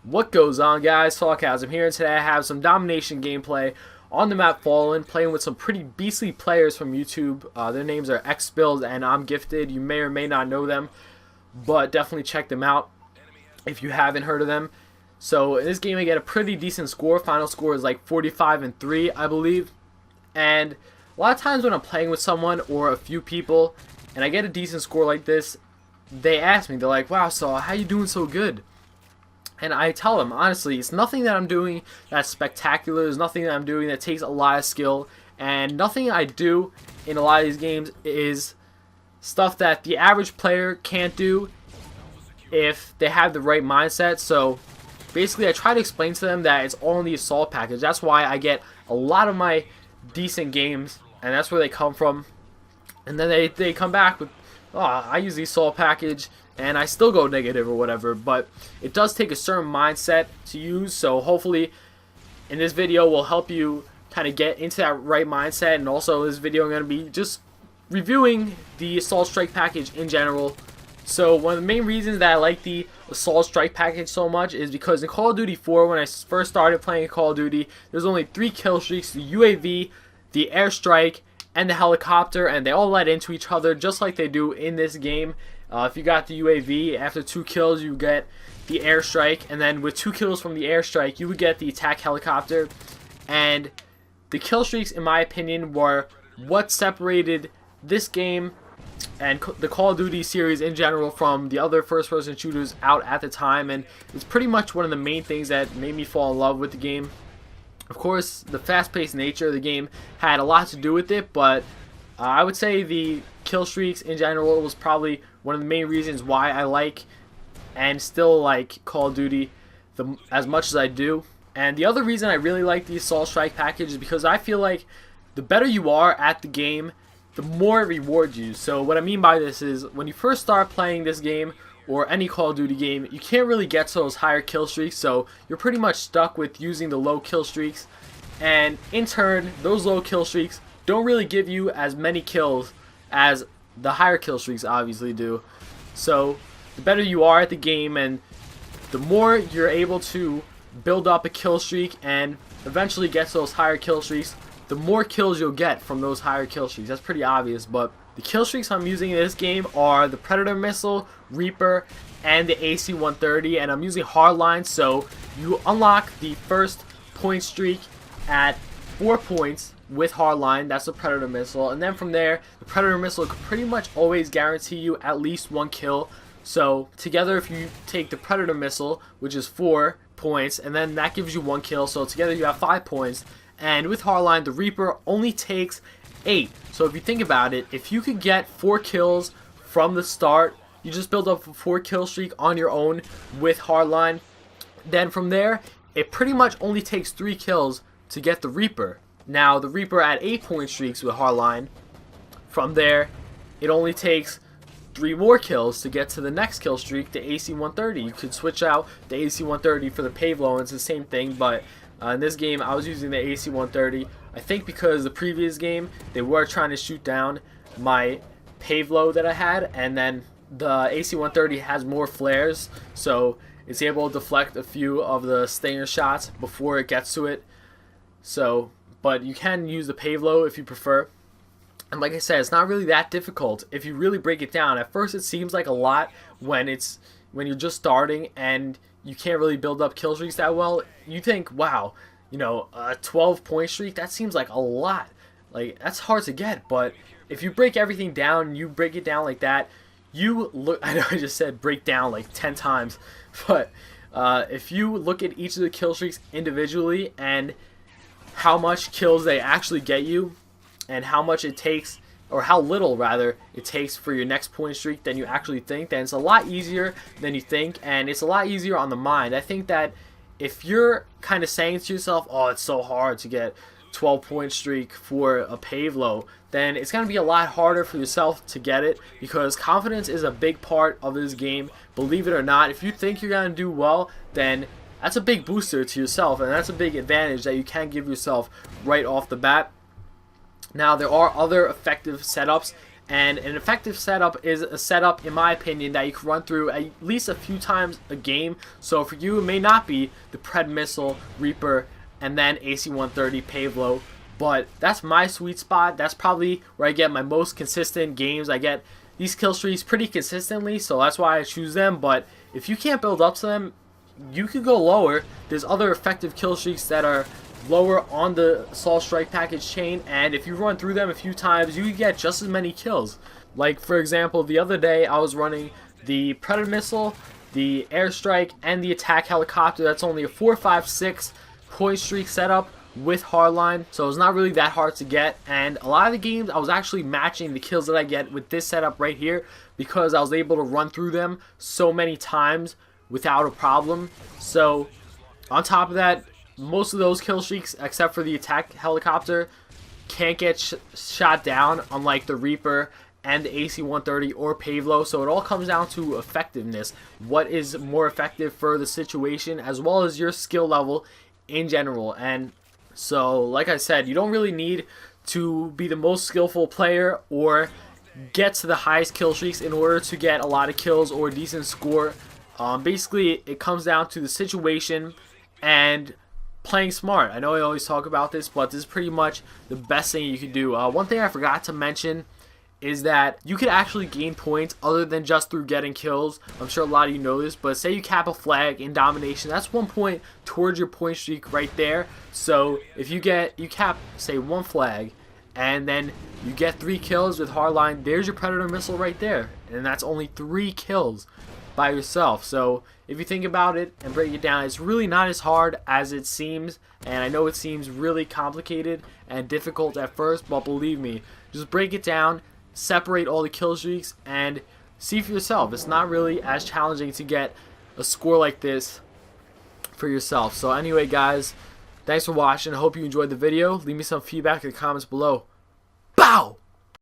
What goes on, guys? Sarcasm here, and today I have some domination gameplay on the map Fallen, playing with some pretty beastly players from YouTube. Their names are XBuild and I'm Gifted. You may or may not know them, but definitely check them out if you haven't heard of them. So in this game I get a pretty decent score. Final score is like 45-3, I believe. And a lot of times when I'm playing with someone or a few people and I get a decent score like this, they ask me, they're like, "Wow, so how you doing so good?" And I tell them, honestly, it's nothing that I'm doing that's spectacular. There's nothing that I'm doing that takes a lot of skill. And nothing I do in a lot of these games is stuff that the average player can't do if they have the right mindset. So basically I try to explain to them that it's all in the assault package. That's why I get a lot of my decent games, and that's where they come from. And then they come back with, "Oh, I use the assault package and I still go negative," or whatever. But it does take a certain mindset to use, so hopefully in this video will help you kind of get into that right mindset. And also in this video I'm going to be just reviewing the assault strike package in general. So one of the main reasons that I like the assault strike package so much is because in Call of Duty 4, when I first started playing Call of Duty, there's only 3 kill streaks: the UAV, the airstrike, and the helicopter, and they all led into each other just like they do in this game. If you got the UAV, after 2 kills you get the airstrike, and then with 2 kills from the airstrike you would get the attack helicopter. And the kill streaks, in my opinion, were what separated this game and the Call of Duty series in general from the other first-person shooters out at the time, and it's pretty much one of the main things that made me fall in love with the game. Of course, the fast-paced nature of the game had a lot to do with it, but I would say the kill streaks in general was probably one of the main reasons why I like and still like Call of Duty as much as I do. And the other reason I really like the assault strike package is because I feel like the better you are at the game, the more it rewards you. So what I mean by this is, when you first start playing this game or any Call of Duty game, you can't really get to those higher kill streaks, so you're pretty much stuck with using the low kill streaks. And in turn, those low kill streaks don't really give you as many kills as the higher kill streaks obviously do. So the better you are at the game and the more you're able to build up a kill streak and eventually get to those higher kill streaks, the more kills you'll get from those higher kill streaks. That's pretty obvious, but the kill streaks I'm using in this game are the Predator Missile, Reaper, and the AC-130, and I'm using Hardline. So you unlock the first point streak at 4 points with Hardline. That's the Predator Missile, and then from there the Predator Missile could pretty much always guarantee you at least 1 kill. So together, if you take the Predator Missile, which is 4 points, and then that gives you 1 kill, so together you have 5 points. And with Hardline, the Reaper only takes 8. So if you think about it, if you could get 4 kills from the start, you just build up a 4 kill streak on your own with Hardline. Then from there, it pretty much only takes 3 kills to get the Reaper. Now the Reaper at 8 point streaks with Hardline, from there it only takes 3 more kills to get to the next kill streak, the AC-130. You could switch out the AC-130 for the Pavlo, and it's the same thing, but in this game I was using the AC-130. I think because the previous game they were trying to shoot down my Pavlo that I had, and then the AC-130 has more flares, so it's able to deflect a few of the stinger shots before it gets to it. So, but you can use the Pavlo if you prefer. And like I said, it's not really that difficult if you really break it down. At first it seems like a lot when you're just starting and you can't really build up kill streaks that well. You think, wow, you know, a 12 point streak, that seems like a lot. Like, that's hard to get. But if you break everything down, you break it down like that, you look, I know I just said break down like 10 times, but if you look at each of the kill streaks individually and how much kills they actually get you, and how much it takes, or how little rather it takes for your next point streak than you actually think, then it's a lot easier than you think, and it's a lot easier on the mind. I think that if you're kind of saying to yourself, "Oh, it's so hard to get 12 point streak for a Pavlo," then it's going to be a lot harder for yourself to get it, because confidence is a big part of this game. Believe it or not, if you think you're going to do well, then that's a big booster to yourself, and that's a big advantage that you can give yourself right off the bat. Now, there are other effective setups And an effective setup is a setup, in my opinion, that you can run through at least a few times a game. So for you, it may not be the Pred Missile, Reaper, and then AC-130, Pavlo. But that's my sweet spot. That's probably where I get my most consistent games. I get these kill streaks pretty consistently, so that's why I choose them. But if you can't build up to them, you could go lower. There's other effective kill streaks that are lower on the Assault Strike package chain, and if you run through them a few times, you can get just as many kills. Like, for example, the other day I was running the Predator Missile, the Airstrike, and the Attack Helicopter. That's only a 4-5-6 Pointstreak setup with hardline, so it's not really that hard to get. And a lot of the games I was actually matching the kills that I get with this setup right here, because I was able to run through them so many times without a problem. So on top of that, most of those kill streaks, except for the Attack Helicopter, can't get shot down, unlike the Reaper and the AC-130 or Pavlo. So it all comes down to effectiveness. What is more effective for the situation, as well as your skill level in general. And so, like I said, you don't really need to be the most skillful player or get to the highest kill streaks in order to get a lot of kills or a decent score. Basically, it comes down to the situation and playing smart. I know I always talk about this, but this is pretty much the best thing you can do. One thing I forgot to mention is that you could actually gain points other than just through getting kills. I'm sure a lot of you know this, but say you cap a flag in domination, that's 1 point towards your point streak right there. So if you cap, say, 1 flag, and then you get 3 kills with hardline, there's your Predator Missile right there, and that's only 3 kills by yourself. So if you think about it and break it down, it's really not as hard as it seems. And I know it seems really complicated and difficult at first, but believe me, just break it down, separate all the kill streaks, and see for yourself. It's not really as challenging to get a score like this for yourself. So anyway, guys, thanks for watching. I hope you enjoyed the video. Leave me some feedback in the comments below. Bow!